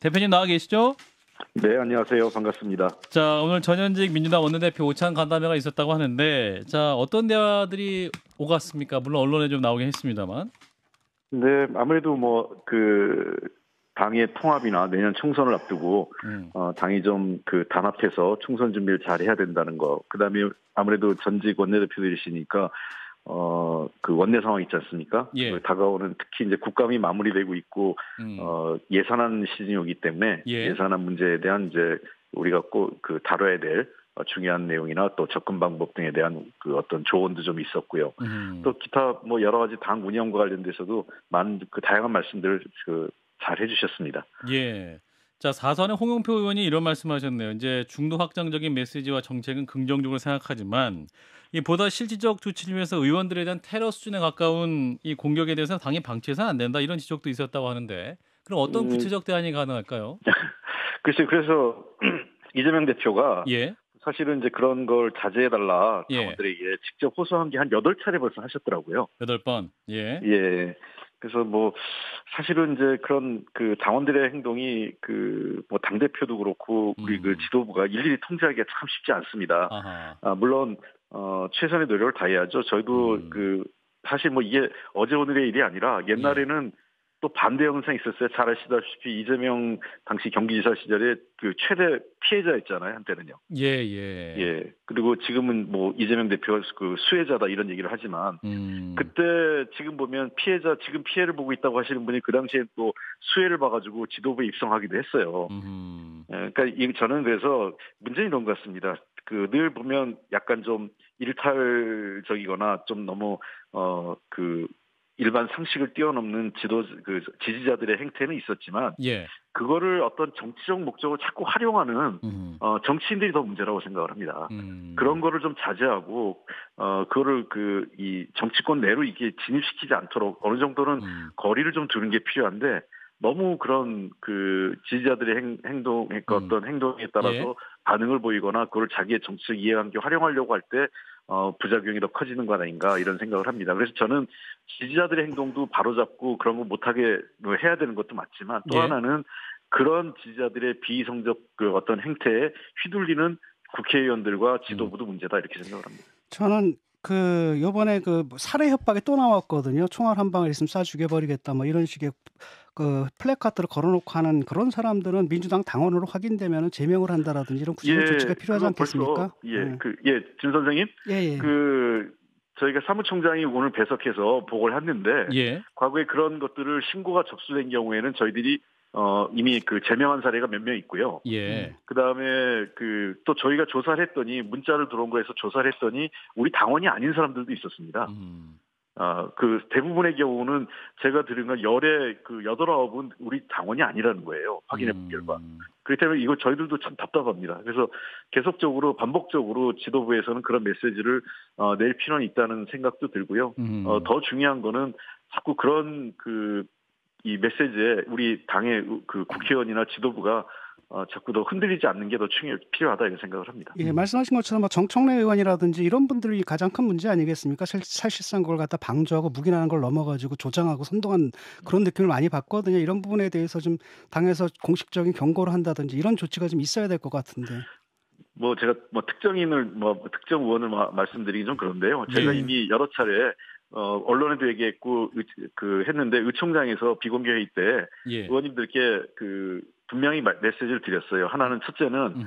대표님 나와 계시죠? 네, 안녕하세요. 반갑습니다. 자, 오늘 전현직 민주당 원내대표 오찬 간담회가 있었다고 하는데, 자, 어떤 대화들이 오갔습니까? 물론 언론에 좀 나오긴 했습니다만. 네, 아무래도 당의 통합이나 내년 총선을 앞두고 당이 좀 단합해서 총선 준비를 잘 해야 된다는 거. 그다음에 아무래도 전직 원내대표들이시니까 원내 상황 있지 않습니까? 예. 다가오는 특히 이제 국감이 마무리되고 있고 예산안 시즌이기 때문에 예. 예산안 문제에 대한 이제 우리가 꼭 다뤄야 될 중요한 내용이나 또 접근 방법 등에 대한 어떤 조언도 좀 있었고요. 또 기타 여러 가지 당 운영과 관련돼서도 많은 다양한 말씀들을 잘 해주셨습니다. 예. 자, 사선의 홍영표 의원이 이런 말씀하셨네요. 이제 중도 확장적인 메시지와 정책은 긍정적으로 생각하지만 이 보다 실질적 조치를 위해서 의원들에 대한 테러 수준에 가까운 이 공격에 대해서 당이 방치해서는 안 된다 이런 지적도 있었다고 하는데 그럼 어떤 구체적 대안이 가능할까요? 글쎄요. 그래서 이재명 대표가 예. 사실은 이제 그런 걸 자제해달라 예. 당원들에게 직접 호소한 게 한 8차례 벌써 하셨더라고요. 8번. 예. 예. 그래서 사실은 이제 그런 당원들의 행동이 당대표도 그렇고 우리 지도부가 일일이 통제하기가 참 쉽지 않습니다. 아하. 물론 최선의 노력을 다해야죠. 저희도 사실 이게 어제 오늘의 일이 아니라 옛날에는 또 반대 현상이 있었어요. 잘 아시다시피 이재명 당시 경기지사 시절에 최대 피해자였잖아요. 한때는요. 예. 그리고 지금은 이재명 대표가 수혜자다 이런 얘기를 하지만 그때 지금 보면 지금 피해를 보고 있다고 하시는 분이 그 당시에 또 수혜를 봐가지고 지도부에 입성하기도 했어요. 그러니까 저는 그래서 문제는 이런 것 같습니다. 늘 보면 약간 좀 일탈적이거나 좀 너무 일반 상식을 뛰어넘는 지지자들의 행태는 있었지만 그거를 어떤 정치적 목적으로 자꾸 활용하는 정치인들이 더 문제라고 생각을 합니다. 그런 거를 좀 자제하고 그거를 이 정치권 내로 이게 진입시키지 않도록 어느 정도는 거리를 좀 두는 게 필요한데 너무 그런 지지자들의 어떤 행동에 따라서 반응을 보이거나 그걸 자기의 정치적 이해관계 활용하려고 할 때 부작용이 더 커지는 거 아닌가 이런 생각을 합니다. 그래서 저는 지지자들의 행동도 바로잡고 그런 거 못하게 해야 되는 것도 맞지만 또 하나는 그런 지지자들의 비이성적 어떤 행태에 휘둘리는 국회의원들과 지도부도 문제다 이렇게 생각을 합니다. 저는 요번에 살해 협박이 또 나왔거든요. 총알 한 방울 있으면 쏴 죽여버리겠다 이런 식의 플래카드를 걸어놓고 하는 그런 사람들은 민주당 당원으로 확인되면 제명을 한다라든지 이런 구체적 조치가 필요하지 않겠습니까? 진 선생님. 저희가 사무총장이 오늘 배석해서 보고를 했는데 과거에 그런 것들을 신고가 접수된 경우에는 저희들이 이미 제명한 사례가 몇 명 있고요. 그다음에 또 저희가 조사를 했더니 문자를 들어온 거에서 조사를 했더니 우리 당원이 아닌 사람들도 있었습니다. 대부분의 경우는 제가 들은 건 열의 8, 9은 우리 당원이 아니라는 거예요. 확인해 본 결과. 그렇기 때문에 이거 저희들도 참 답답합니다. 그래서 계속적으로 반복적으로 지도부에서는 그런 메시지를 낼 필요는 있다는 생각도 들고요. 더 중요한 거는 자꾸 그런 이 메시지에 우리 당의 국회의원이나 지도부가 자꾸 더 흔들리지 않는 게 더 필요하다 이런 생각을 합니다. 예, 말씀하신 것처럼 정청래 의원이라든지 이런 분들이 가장 큰 문제 아니겠습니까? 사실상 그걸 갖다 방조하고 묵인하는 걸 넘어가지고 조장하고 선동한 그런 느낌을 많이 받거든요. 이런 부분에 대해서 좀 당에서 공식적인 경고를 한다든지 이런 조치가 좀 있어야 될 것 같은데. 제가 특정 의원을 말씀드리기 좀 그런데요. 제가 이미 여러 차례 언론에도 얘기했고 했는데 의총장에서 비공개 회의 때 의원님들께 분명히 메시지를 드렸어요. 하나는 첫째는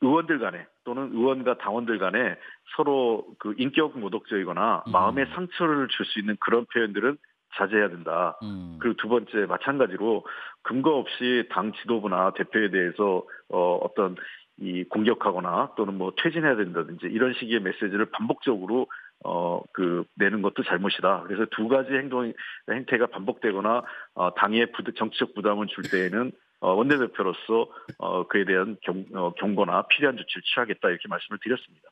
의원들 간에 또는 의원과 당원들 간에 서로 인격 모독적이거나 마음의 상처를 줄 수 있는 그런 표현들은 자제해야 된다. 그리고 두 번째 마찬가지로 근거 없이 당 지도부나 대표에 대해서 어떤 공격하거나 또는 퇴진해야 된다든지 이런 식의 메시지를 반복적으로 내는 것도 잘못이다. 그래서 두 가지 행태가 반복되거나 당의 정치적 부담을 줄 때에는 원내대표로서 그에 대한 경고나 필요한 조치를 취하겠다 이렇게 말씀을 드렸습니다.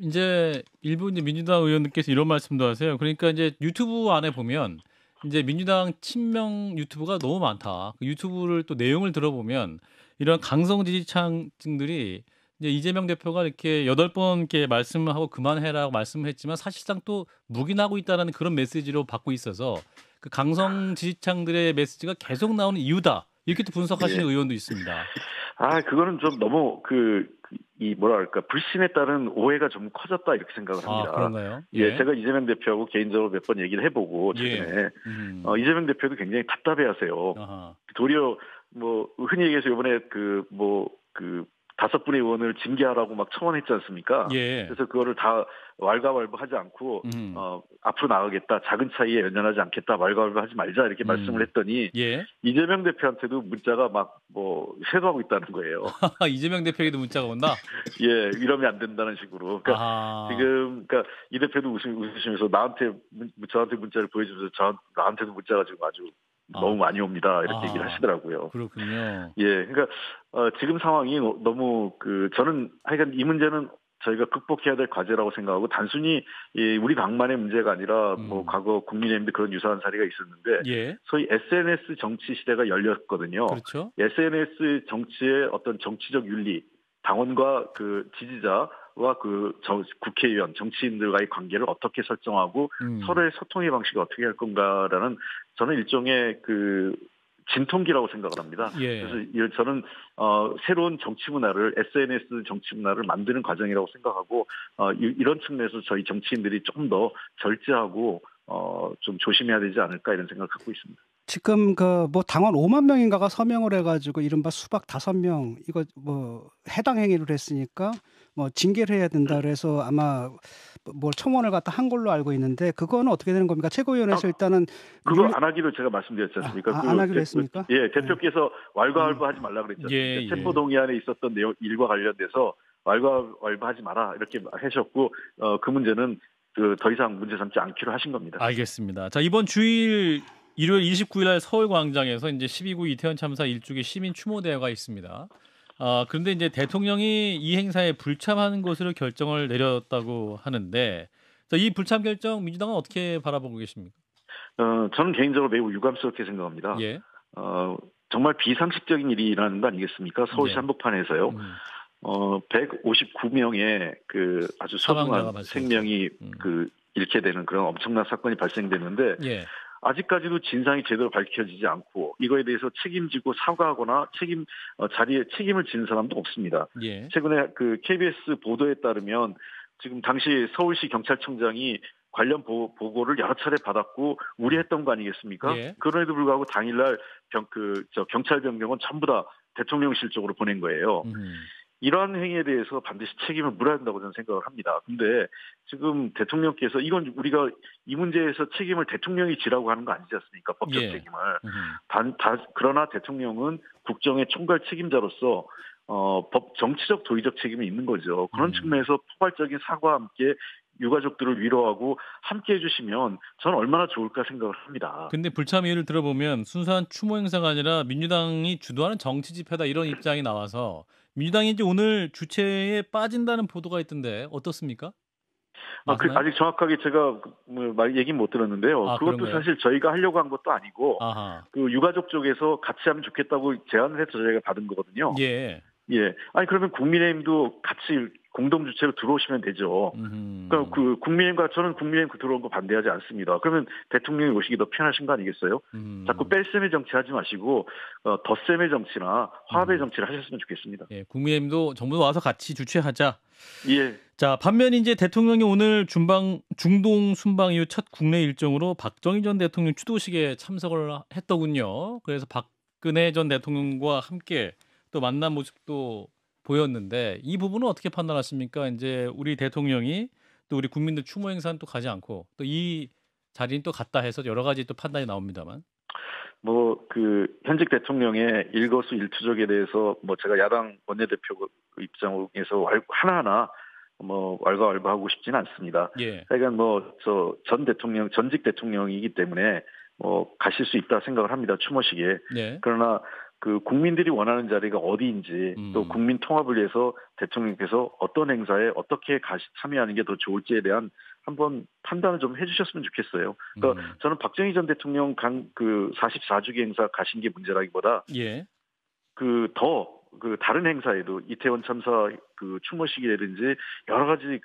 이제 일부 민주당 의원님께서 이런 말씀도 하세요. 그러니까 이제 유튜브 안에 보면 이제 민주당 친명 유튜브가 너무 많다. 유튜브를 또 내용을 들어보면 이런 강성 지지층들이 이제 이재명 대표가 이렇게 8번 이렇게 말씀을 하고 그만해라고 말씀을 했지만 사실상 또 묵인하고 있다는 그런 메시지로 받고 있어서 그 강성 지지층들의 메시지가 계속 나오는 이유다. 이렇게 또 분석하시는 예. 의원도 있습니다. 그거는 좀 너무 뭐랄까 불신에 따른 오해가 좀 커졌다 이렇게 생각을 합니다. 그런가요? 예, 제가 이재명 대표하고 개인적으로 몇 번 얘기를 해보고 최근에 이재명 대표도 굉장히 답답해하세요. 도리어 뭐 흔히 얘기해서 이번에 그 5분의 의원을 징계하라고 막 청원했지 않습니까? 예. 그래서 그거를 다 왈가왈부하지 않고 앞으로 나가겠다, 작은 차이에 연연하지 않겠다, 왈가왈부하지 말자 이렇게 말씀을 했더니 예. 이재명 대표한테도 문자가 막 쇄도하고 있다는 거예요. 이재명 대표에게도 문자가 온다? 예, 이러면 안 된다는 식으로. 그러니까 지금 이 대표도 웃으시면서 저한테 문자를 보여주면서 나한테도 문자가 지금 아주 너무 많이 옵니다. 이렇게 얘기를 하시더라고요. 그렇군요. 예, 그러니까 지금 상황이 너무 저는 하여간 이 문제는 저희가 극복해야 될 과제라고 생각하고 단순히 우리 당만의 문제가 아니라 과거 국민의힘도 그런 유사한 사례가 있었는데 예. 소위 SNS 정치 시대가 열렸거든요. 그렇죠. SNS 정치의 어떤 정치적 윤리, 당원과 그 지지자와 국회의원, 정치인들과의 관계를 어떻게 설정하고 서로의 소통의 방식을 어떻게 할 건가라는 저는 일종의 진통기라고 생각을 합니다. 예. 그래서 저는 새로운 정치 문화를 SNS 정치 문화를 만드는 과정이라고 생각하고 이런 측면에서 저희 정치인들이 조금 더 절제하고 좀 조심해야 되지 않을까 이런 생각을 갖고 있습니다. 지금 당원 5만 명인가가 서명을 해가지고 이른바 수박 5명 이거 해당 행위를 했으니까 징계를 해야 된다 그래서 아마 청원을 갖다 한 걸로 알고 있는데 그거는 어떻게 되는 겁니까? 최고위원회에서 일단은 그걸 안 하기로 제가 말씀드렸지 않습니까? 안 하기로 했습니까? 예, 대표께서 왈가왈부하지 말라 그랬지 않습니까? 체포 동의안에 있었던 내용 일과 관련돼서 왈가왈부하지 마라 이렇게 하셨고 그 문제는 더 이상 문제 삼지 않기로 하신 겁니다. 알겠습니다. 자, 이번 주일 일요일 29일 날 서울광장에서 이제 12구 이태원 참사 일주기 시민 추모 대회가 있습니다. 그런데 이제 대통령이 이 행사에 불참하는 것으로 결정을 내렸다고 하는데, 자, 이 불참 결정 민주당은 어떻게 바라보고 계십니까? 저는 개인적으로 매우 유감스럽게 생각합니다. 예. 정말 비상식적인 일이 일어나는 거 아니겠습니까? 서울시 한복판에서요. 159명의 아주 소중한 생명이 잃게 되는 그런 엄청난 사건이 발생되는데. 예. 아직까지도 진상이 제대로 밝혀지지 않고 이거에 대해서 책임지고 사과하거나 자리에 책임을 지는 사람도 없습니다. 예. 최근에 KBS 보도에 따르면 지금 당시 서울시 경찰청장이 관련 보고를 여러 차례 받았고 우려했던 거 아니겠습니까? 예. 그럼에도 불구하고 당일날 경찰 변경은 전부 다 대통령실 쪽으로 보낸 거예요. 이러한 행위에 대해서 반드시 책임을 물어야 한다고 저는 생각을 합니다. 근데 지금 대통령께서 이건 우리가 이 문제에서 책임을 대통령이 지라고 하는 거 아니지 않습니까? 법적 책임을. 그러나 대통령은 국정의 총괄 책임자로서 정치적 도의적 책임이 있는 거죠. 그런 측면에서 포괄적인 사과와 함께 유가족들을 위로하고 함께 해주시면 저는 얼마나 좋을까 생각을 합니다. 근데 불참 이유를 들어보면 순수한 추모 행사가 아니라 민주당이 주도하는 정치 집회다 이런 입장이 나와서 민주당이 이제 오늘 주최에 빠진다는 보도가 있던데 어떻습니까? 아직 정확하게 제가 얘기는 못 들었는데요. 그것도 그런가요? 사실 저희가 하려고 한 것도 아니고 유가족 쪽에서 같이 하면 좋겠다고 제안을 해서 저희가 받은 거거든요. 예. 예. 그러면 국민의힘도 같이 공동 주체로 들어오시면 되죠. 그러니까 국민의힘과 저는 국민의힘 들어온 거 반대하지 않습니다. 그러면 대통령이 오시기 더 편하신 거 아니겠어요? 자꾸 뺄셈의 정치하지 마시고 덧셈의 정치나 화합의 정치를 하셨으면 좋겠습니다. 예, 국민의힘도 정부 와서 같이 주최하자. 예. 자, 반면 이제 대통령이 오늘 중동 순방 이후 첫 국내 일정으로 박정희 전 대통령 추도식에 참석을 했더군요. 그래서 박근혜 전 대통령과 함께 또 만난 모습도 보였는데 이 부분은 어떻게 판단하십니까? 이제 우리 대통령이 또 우리 국민들 추모 행사는 또 가지 않고 또 이 자리는 또 갔다 해서 여러 가지 또 판단이 나옵니다만. 현직 대통령의 일거수일투족에 대해서 제가 야당 원내대표 입장에서 하나하나 왈가왈부하고 싶지는 않습니다. 예. 하여간 전직 대통령이기 때문에 가실 수 있다 생각을 합니다. 추모식에. 예. 그러나 국민들이 원하는 자리가 어디인지 또 국민 통합을 위해서 대통령께서 어떤 행사에 어떻게 참여하는 게 더 좋을지에 대한 한번 판단을 좀 해주셨으면 좋겠어요. 그러니까 저는 박정희 전 대통령 44주기 행사 가신 게 문제라기보다 예. 다른 행사에도 이태원 참사 추모식이라든지 여러 가지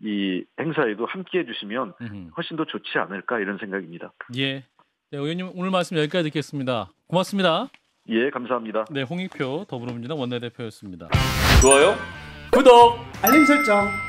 이 행사에도 함께 해주시면 훨씬 더 좋지 않을까 이런 생각입니다. 예. 네, 의원님 오늘 말씀 여기까지 듣겠습니다. 고맙습니다. 예, 감사합니다. 네, 홍익표 더불어민주당 원내대표였습니다. 좋아요, 구독, 알림 설정.